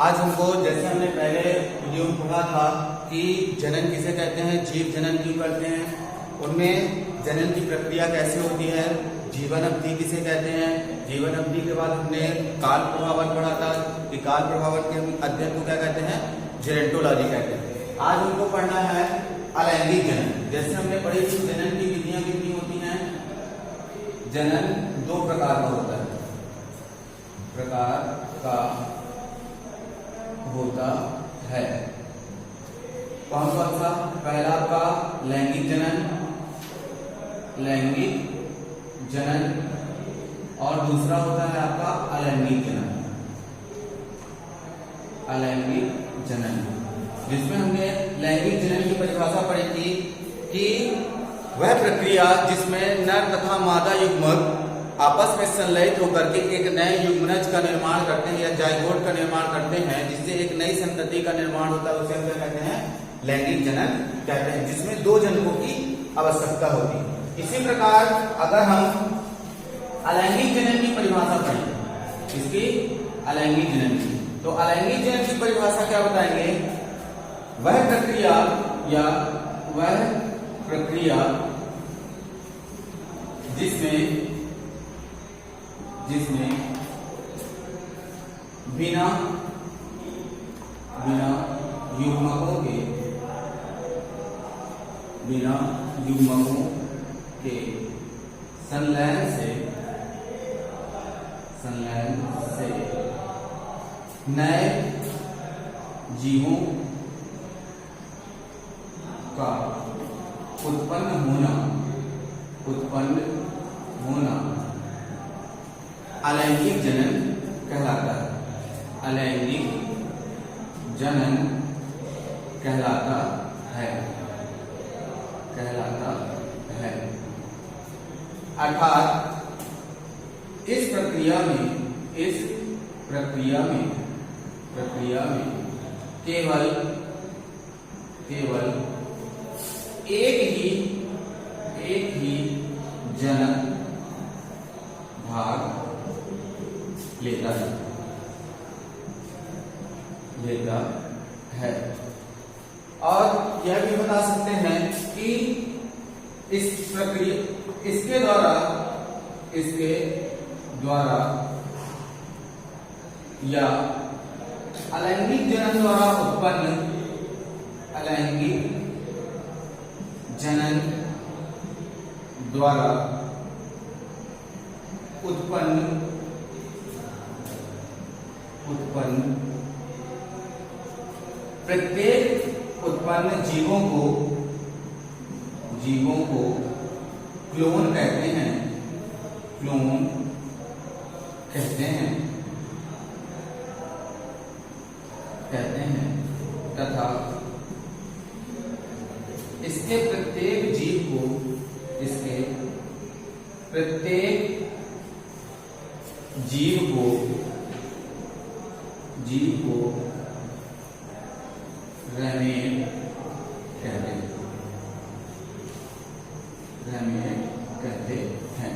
आज हमको जैसे हमने पहले वीडियो में पढ़ा था कि जनन किसे कहते हैं, जीव जनन क्यों करते हैं, उनमें जनन की प्रक्रिया कैसे होती है, जीवन अवधि किसे कहते हैं। जीवन अवधि के बाद हमने काल प्रभावन पढ़ा था कि काल प्रभावन के अध्ययन को क्या कहते हैं, जेरेंटोलॉजी कहते हैं। आज हमको पढ़ना है अलैंगिक जनन। जैसे हमने पढ़ी थी जनन की विधियां कितनी होती हैं, जनन दो प्रकार का होता है, कौन कौन सा। पहला आपका लैंगिक जनन और दूसरा होता है आपका अलैंगिक जनन, जिसमें हमने लैंगिक जनन की परिभाषा पढ़ी थी कि वह प्रक्रिया जिसमें नर तथा मादा युग्मक आपस में संलयित होकर के एक नए युग्मनज का निर्माण करते हैं या जाइगोट का निर्माण करते हैं, जिससे एक नई संतति का निर्माण होता है, उसे हम क्या कहते हैं, लैंगिक जनन कहते हैं, जिसमें दो जनकों की आवश्यकता होती है। इसी प्रकार अगर हम अलैंगिक जनन की परिभाषा पढ़ें, इसकी अलैंगिक जनन की, तो अलैंगिक जनन की परिभाषा क्या बताएंगे, वह प्रक्रिया जिसमें बिना युग्मकों के संलयन से नए जीवों का उत्पन्न होना अलैंगिक जनन कहलाता है। अलैंगिक जनन कहलाता है। अर्थात इस प्रक्रिया में केवल एक ही जनक भाग लेता है। और यह भी बता सकते हैं कि इस प्रक्रिया इसके द्वारा या अलैंगिक जनन द्वारा उत्पन्न प्रत्येक उत्पन्न जीवों को क्लोन कहते हैं तथा इसके प्रत्येक जीव को रैमेट कहते हैं।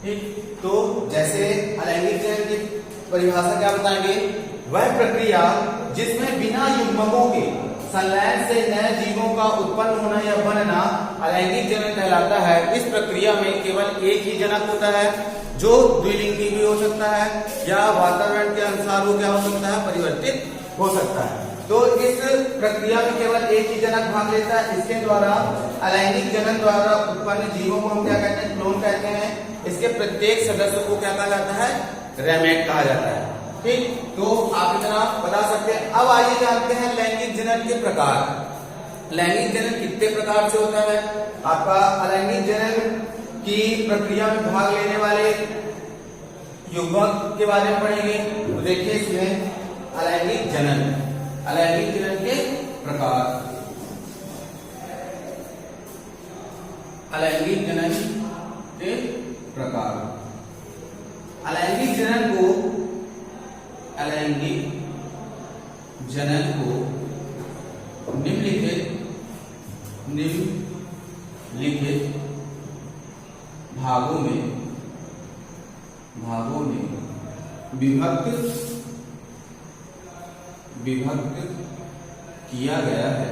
ठीक, तो जैसे अलैंगिक जनन की परिभाषा क्या बताएंगे, वह प्रक्रिया जिसमें बिना युग्मकों के संलयन से नए जीवों का उत्पन्न होना या बनना अलैंगिक जनन कहलाता है। इस प्रक्रिया में केवल एक ही जनक होता है, जो द्विलिंगी भी हो सकता है या वातावरण के अनुसार वो क्या हो सकता है, परिवर्तित हो सकता है। तो इस प्रक्रिया में केवल एक ही जनक भाग लेता है। इसके द्वारा अलैंगिक जनन द्वारा उत्पन्न जीवों को हम क्या कहते हैं, क्लोन कहते हैं। इसके प्रत्येक सदस्य को क्या कहा जाता है, रैमेट कहा जाता है। ठीक, तो आप इतना बता सकते हैं। अब आइए जानते हैं लैंगिक जनन के प्रकार। लैंगिक जनन कितने प्रकार से होता है। आपका अलैंगिक जनन की प्रक्रिया में भाग लेने वाले युग्मक के बारे में पढ़ेंगे। तो देखिए इसमें अलैंगिक जनन के प्रकार। अलैंगिक जनन को निम्नलिखित भागों में विभक्त विभक्त किया गया है,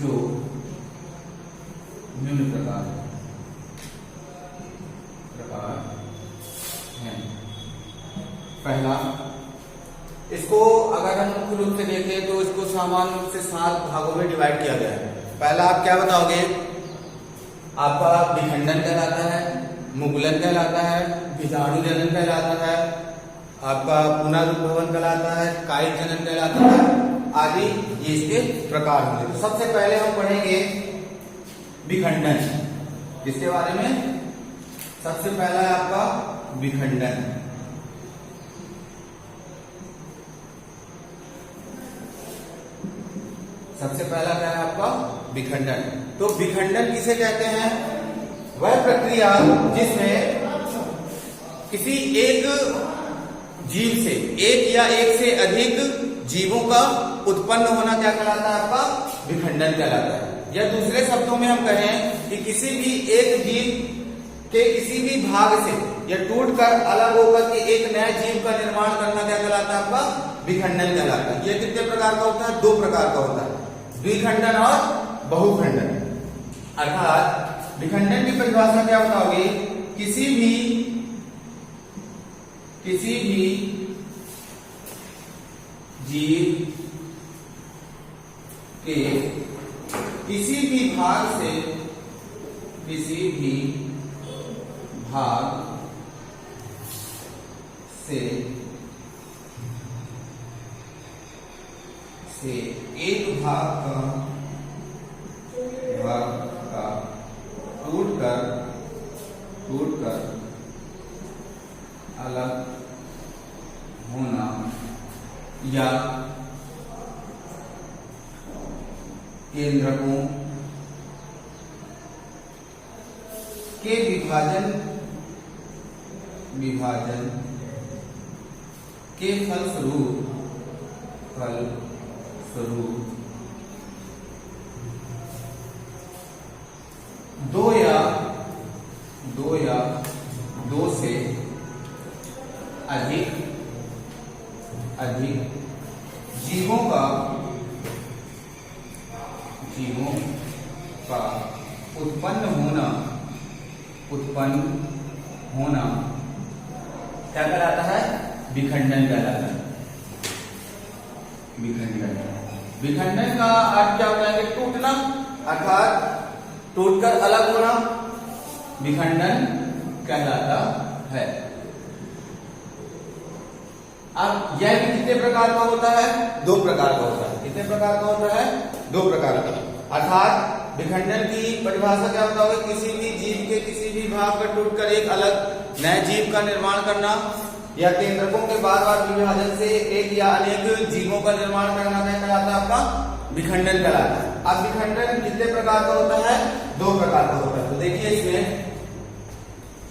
जो निम्न प्रकार है। पहला, इसको अगर हम मुख्य रूप से देखें तो इसको सामान्य रूप से 7 भागों में डिवाइड किया गया है। पहला आप क्या बताओगे? आपका विखंडन कहलाता है, मुगलन कहलाता है, बीजाणु जनन कहलाता है, आपका पुनरुद्भवन कहलाता है, कायिक जनन कहलाता है आदि। ये इसके प्रकार होंगे। तो सबसे पहले हम पढ़ेंगे विखंडन, जिसके बारे में सबसे पहला है आपका विखंडन। सबसे पहला क्या है आपका? विखंडन। तो विखंडन किसे कहते हैं? वह प्रक्रिया जिसमें किसी एक जीव से एक या एक से अधिक जीवों का उत्पन्न होना क्या कहलाता है? आपका विखंडन कहलाता है। या दूसरे शब्दों में हम कहें कि किसी भी एक जीव के किसी भी भाग से या टूटकर अलग होकर के एक नए जीव का निर्माण करना क्या कहलाता है? आपका विखंडन कहलाता है। यह कितने प्रकार का होता है? 2 प्रकार का होता है, द्विखंडन और बहुखंडन। अर्थात विखंडन की परिभाषा क्या बताओगे? किसी भी जीव के किसी भी भाग से एक भाग का टूटकर अलग होना या केंद्रकों के विभाजन के फलस्वरूप दो या दो से अधिक जीवों का उत्पन्न होना क्या कहलाता है? विखंडन कहलाता है। विखंडन का अर्थ क्या होता है? टूटना, अर्थात टूटकर अलग होना विखंडन कहलाता है। अब यह भी कितने प्रकार का होता है? 2 प्रकार का होता है। कितने प्रकार का होता है? 2 प्रकार का। अर्थात विखंडन की परिभाषा क्या बताओगे? किसी भी जीव के किसी भी भाग का टूटकर एक अलग नए जीव का निर्माण करना या केंद्रकों के बार विभाजन से एक या अनेक जीवों का निर्माण करना क्या कहलाता है? आपका विखंडन कहलाता है। अब विखंडन कितने प्रकार का होता है? 2 प्रकार का होता है। तो देखिए इसमें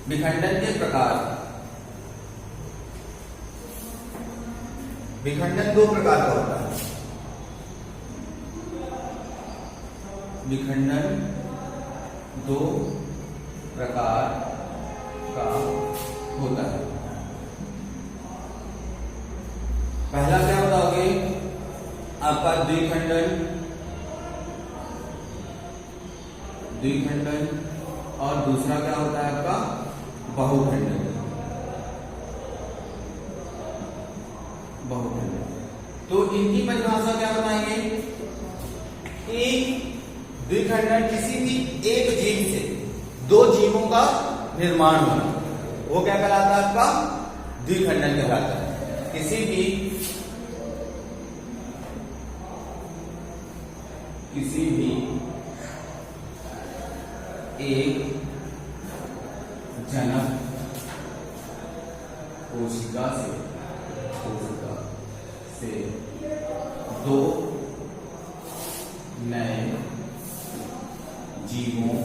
विखंडन के प्रकार, विखंडन 2 प्रकार का होता है। विखंडन 2 प्रकार का होता है। पहला क्या बताओगे? आपका द्विखंडन और दूसरा क्या होता है? आपका बहुखंडन। तो इनकी परिभाषा क्या बताएंगे कि द्विखंडन किसी भी एक जीव से 2 जीवों का निर्माण होना, वो क्या कहलाता है? आपका द्विखंडन कहलाता है। किसी भी एक जनक कोशिका से 2 नए जीवों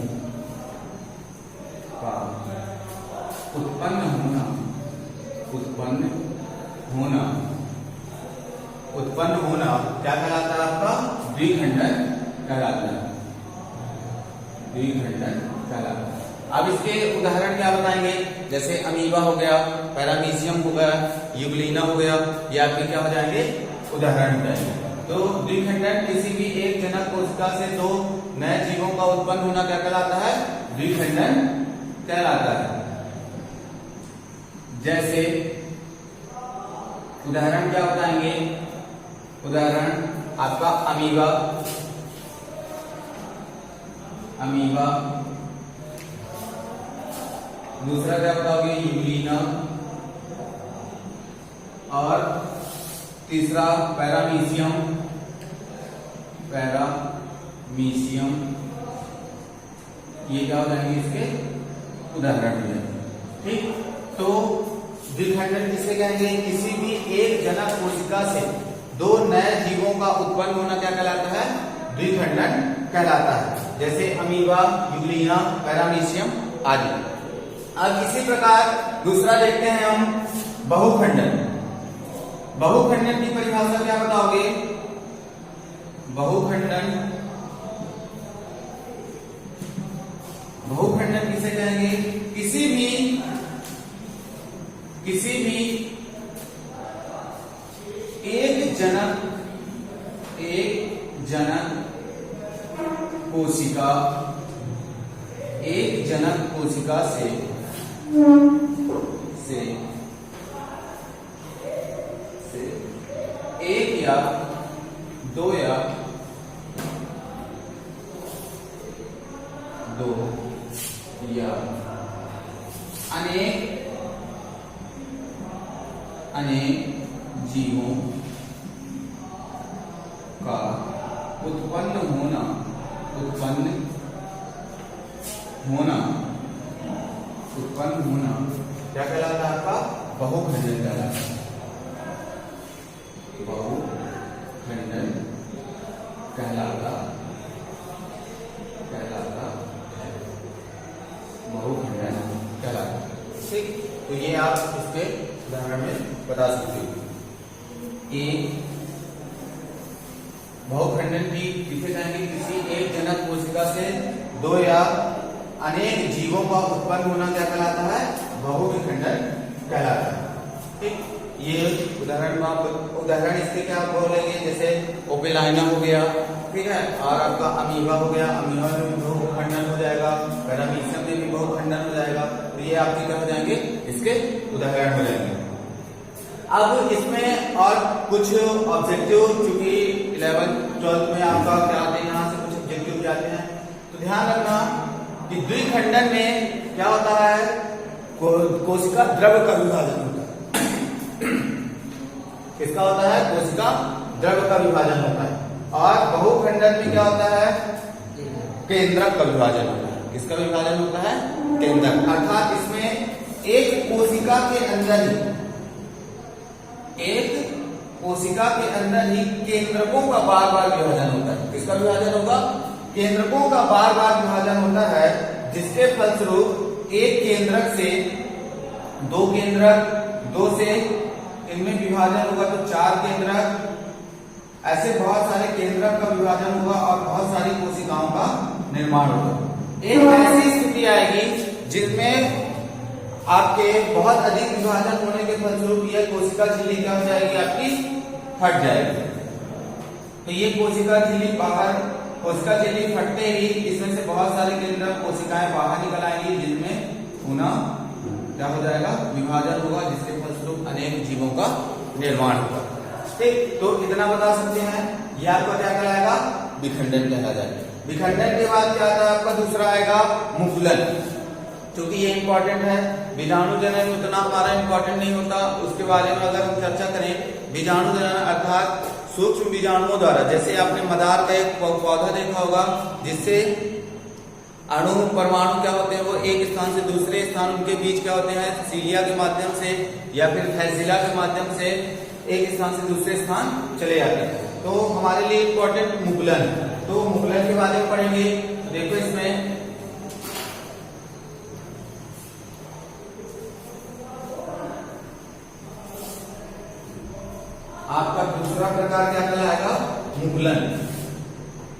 का उत्पन्न होना क्या कहलाता है? आपका द्विखंडन कहलाता है। अब इसके उदाहरण क्या बताएंगे, जैसे अमीबा हो गया, पैरामीशियम हो गया, यूग्लिना हो गया, ये आपके क्या हो जाएंगे, उदाहरण हो जाएंगे। तो द्विखंडन किसी भी एक जनक कोशिका से दो नए जीवों का उत्पन्न होना क्या कहलाता है, द्विखंडन कहलाता है। जैसे उदाहरण क्या बताएंगे, उदाहरण आपका अमीबा, अमीबा, दूसरा क्या बताओगे, यूग्लिना, और तीसरा पैरामीशियम, पैरामीशियम, ये क्या हो जाएंगे, इसके उदाहरण हो जाएंगे। ठीक, तो द्विखंडन किसे कहेंगे, किसी भी एक जनक कोशिका से दो नए जीवों का उत्पन्न होना क्या कहलाता है, द्विखंडन कहलाता है। जैसे अमीबा, यूग्लिना, पैरामीशियम आदि। अब इसी प्रकार दूसरा देखते हैं हम, बहुखंडन। बहुखंडन की परिभाषा क्या बताओगे, बहुखंडन, बहुखंडन किसे कहेंगे, किसी भी एक जनक कोशिका, एक जनक कोशिका से एक या दो या अनेक जीवों का उत्पन्न होना क्या कहलाता है, आपका बहुखंडन कहलाता है, बहुखंडन कहलाता है, बहुखंडन कहलाता है। ठीक, तो ये आप इसके उदाहरण में बता सकते हो। एक बहुखंडन की किसे कहेंगे, किसी एक जनक कोशिका से दो या अनेक जीवों का उत्पन्न होना क्या कहलाता है, बहुविखंडन कहलाता है। ठीक, ये उदाहरण इसके क्या बोलेंगे, जैसे ओपेलाइना हो गया, ठीक है, और आपका अमीबा हो गया, अमीबा में भी बहुखंडन हो जाएगा, पैरामीशियम में भी बहुखंडन हो जाएगा। तो ये आपके क्या हो जाएंगे, इसके उदाहरण हो जाएंगे। अब इसमें और कुछ ऑब्जेक्टिव, चूंकि 11th-12th में आपका क्या आते हैं, यहाँ से कुछ ऑब्जेक्टिव जाते हैं, तो ध्यान रखना कि द्विखंडन में क्या होता है, कोशिका द्रव का विभाजन होता है। किसका होता है, कोशिका द्रव का विभाजन होता है। और बहुखंडन में क्या होता है, केंद्रक का विभाजन होता है। किसका विभाजन होता है, केंद्रक, अर्थात इसमें एक कोशिका के अंदर ही केंद्रकों का बार बार विभाजन होता है। किसका विभाजन होगा, केंद्रकों का बार बार विभाजन होता है, जिसके फलस्वरूप एक केंद्रक से दो केंद्रक, दो से इनमें विभाजन होगा तो चार केंद्रक, ऐसे बहुत सारे केंद्रक का विभाजन होगा और बहुत सारी कोशिकाओं का निर्माण होगा। एक ऐसी स्थिति आएगी जिसमें आपके बहुत अधिक विभाजन होने के फलस्वरूप यह कोशिका झिल्ली क्या हो जाएगी, आपकी फट जाएगी। तो ये कोशिका झिल्ली फटते ही इसमें से बहुत सारे केंद्रक कोशिकाएं बाहर निकल आएंगी, जिनमें पुनः क्या हो जाएगा, विभाजन होगा, जिसके फलस्वरूप अनेक जीवों का निर्माण होगा। ठीक, तो इतना बता सकते हैं। यह आपका क्या कहलाएगा, विखंडन कहला जाएगा। विखंडन के बाद क्या आता है, आपका दूसरा आएगा मुकुलन। क्योंकि ये इंपॉर्टेंट है, बीजाणु जनन उतना हमारा इंपॉर्टेंट नहीं होता, उसके बारे में अगर हम चर्चा करें, बीजाणु जनन अर्थात सूक्ष्म बीजाणुओं द्वारा, जैसे आपने मदार का एक पौधा देखा होगा, जिससे अणु परमाणु क्या होते हैं, वो एक स्थान से दूसरे स्थान, उनके बीच क्या होते हैं, सीलिया के माध्यम से या फिर फैजिला के माध्यम से एक स्थान से दूसरे स्थान चले जाते हैं। तो हमारे लिए इंपॉर्टेंट मुकुलन, तो मुकुलन के बारे में पढ़ेंगे। तो देखो इसमें आपका दूसरा प्रकार क्या कहलाएगा, मुकुलन।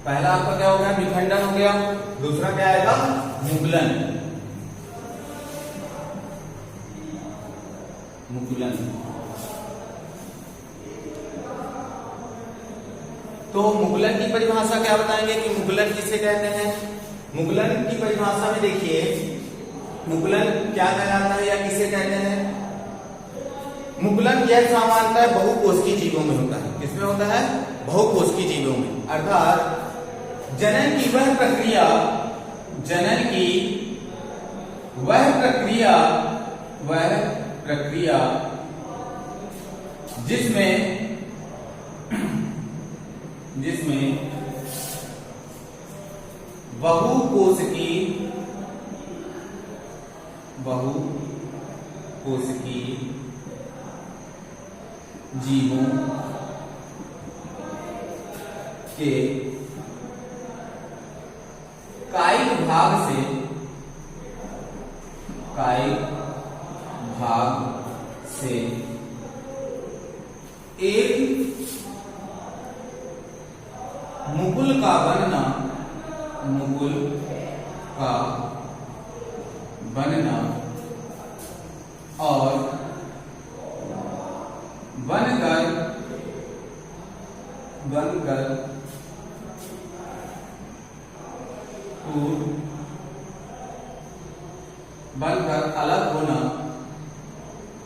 पहला आपका क्या हो गया, विखंडन हो गया, दूसरा क्या आएगा, मुकुलन। मुकुलन। तो मुकुलन की परिभाषा क्या बताएंगे कि मुकुलन किसे कहते हैं? मुकुलन की परिभाषा में देखिए, मुकुलन क्या कहलाता है या किसे कहते हैं? मुकुलन यह सामान्यतः बहुकोशिकीय जीवों में होता है। किसमें होता है? बहुकोशिकीय जीवों में। अर्थात जनन की वह प्रक्रिया, जनन की वह प्रक्रिया जिसमें बहुकोशिकीय जीवों के कायिक भाग से एक मुकुल का बनना और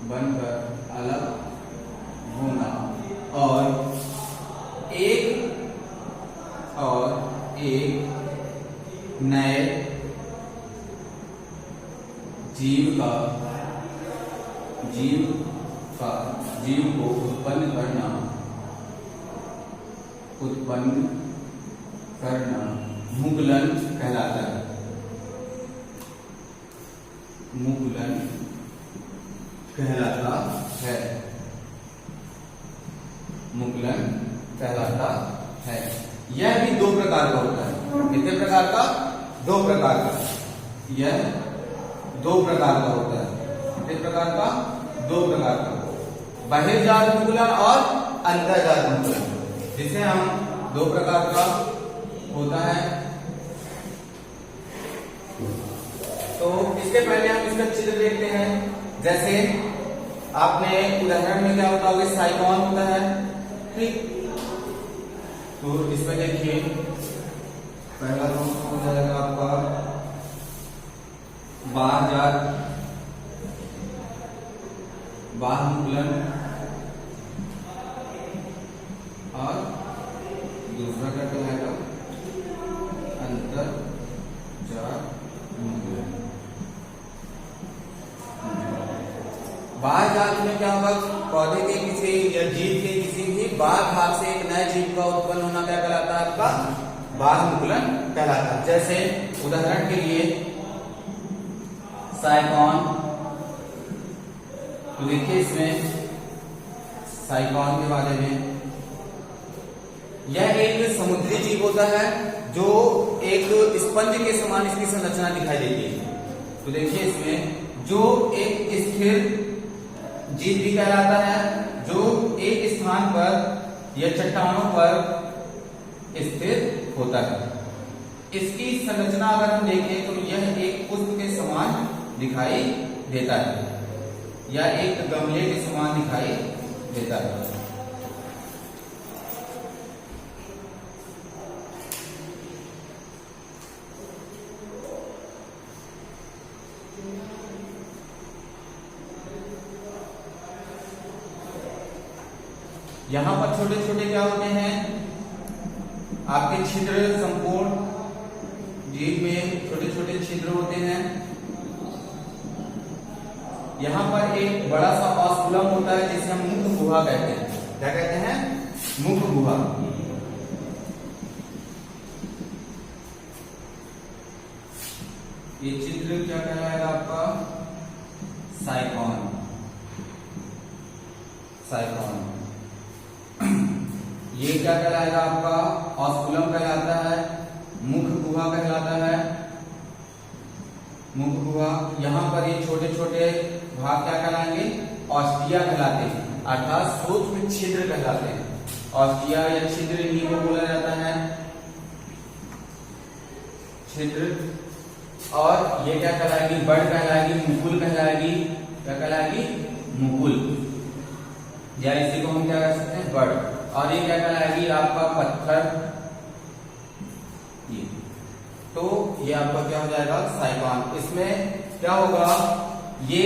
बनकर अलग होना और एक नए जीव को उत्पन्न करना मुकुलन कहलाता है। मुकुलन कहलाता है। मुकुलन कहलाता है। यह भी दो प्रकार का होता है। कितने प्रकार का? दो प्रकार का। यह दो प्रकार का होता है। कितने प्रकार का? दो प्रकार का। बहिर्जात मुकुलन और अंतर्जात मुकुलन, जिसे हम दो प्रकार का होता है। तो इसके पहले हम इसका चित्र देखते हैं। जैसे आपने उदाहरण में क्या होता होगा, साइकॉन होता है, ठीक। तो इसमें देखिए पहला तो हो जाएगा आपका बाह्य मुकुलन और दूसरा क्या कहलाएगा? अंतर्जात मुकुलन। बाह्य जात में क्या होगा? पौधे के किसी या जीव के किसी भी बाह्य भाग से एक नए जीव का उत्पन्न होना क्या कहलाता है? आपका बाह्य मुकुलन कहलाता है। जैसे उदाहरण के लिए साइकॉन, तो देखिए इसमें साइकॉन के बारे में, यह एक समुद्री जीव होता है जो एक स्पंज के समान इसकी संरचना दिखाई देती है। तो देखिए इसमें जो एक स्थिर जीव भी कहलाता है, जो एक स्थान पर या चट्टानों पर स्थिर होता है। इसकी संरचना अगर हम देखें तो यह एक पुष्प के समान दिखाई देता है या एक गमले के समान दिखाई देता है। यहां पर छोटे छोटे क्या होते हैं? आपके छिद्र, संपूर्ण जीव में छोटे छोटे छिद्र होते हैं। यहां पर एक बड़ा सा ऑस्कुलम होता है जिसे हम मुख गुहा कहते हैं। क्या कहते हैं? मुख गुहा। ये चित्र क्या कहलाएगा आपका? साइकॉन। साइकॉन ये क्या कहलाएगा? आपका ऑस्कुलम कहलाता है, मुख गुहा कहलाता है। मुख गुहा, यहां पर ये छोटे छोटे भाग क्या कहलाएंगे? ऑस्टिया कहलाते हैं, अर्थात सूक्ष्म छिद्र कहलाते हैं। ऑस्टिया या छिद्र इन्हीं को बोला जाता है, छिद्र। और ये क्या कहलाएगी? बड कहलाएगी, मुकुल कहलाएगी। क्या कहलाएगी? मुकुल, या इसी को हम क्या कह सकते हैं, बर्ड। और ये क्या कहलाएगी आपका पत्थर, ये तो ये आपका क्या हो जाएगा, साइकॉन। इसमें क्या होगा, ये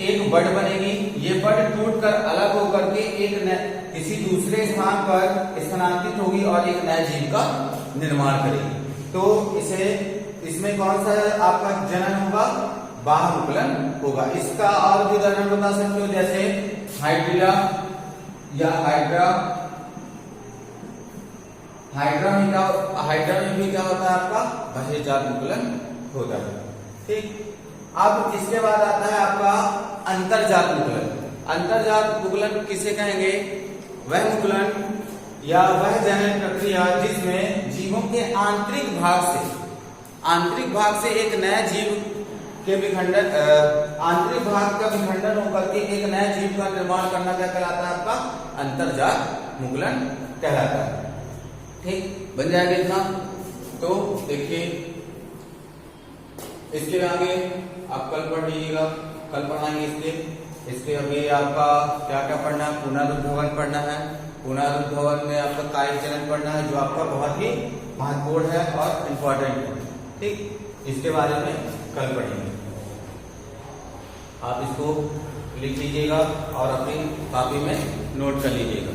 एक बर्ड बनेगी, ये बर्ड टूटकर अलग होकर के एक किसी दूसरे स्थान पर स्थानांतरित होगी और एक नए जीव का निर्माण करेगी। तो इसमें कौन सा आपका जनन होगा, बाह्य मुकुलन होगा। इसका और भी उदाहरण बता सकते हो, जैसे हाइड्रिला या हाइड्रा में भी क्या होता है आपका, बहिर्जात मुकुलन होता है। ठीक, अब इसके बाद आता है आपका अंतर्जात मुकुलन। अंतर्जात मुकुलन किसे कहेंगे, वह मुकुलन या वह जनन प्रक्रिया जिसमें जीवों के आंतरिक भाग से एक नए जीव के विखंडन, आंतरिक भाग का विखंडन होकर के एक नए जीव का निर्माण करना क्या कहलाता है, आपका अंतर्जात मुकुलन कहलाता है। ठीक, बन जाएगा इतना। तो देखिए इसके आगे आप कल पढ़ लीजिएगा, कल पढ़ाएंगे इसके अभी आपका क्या क्या पढ़ना है, पुनरुद्भवन पढ़ना है। पुनरुद्भवन में आपका कार्य चलन पढ़ना है, जो आपका बहुत ही महत्वपूर्ण है और इम्पोर्टेंट है। ठीक, इसके बारे में कल पढ़ेंगे। आप इसको लिख लीजिएगा और अपनी कॉपी में नोट कर लीजिएगा,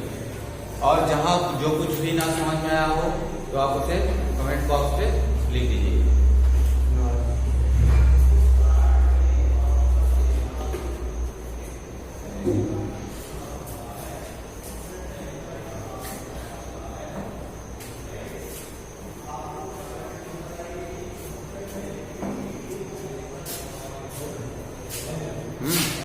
और जहां जो कुछ भी ना समझ में आया हो तो आप उसे कमेंट बॉक्स पे लिख दीजिए।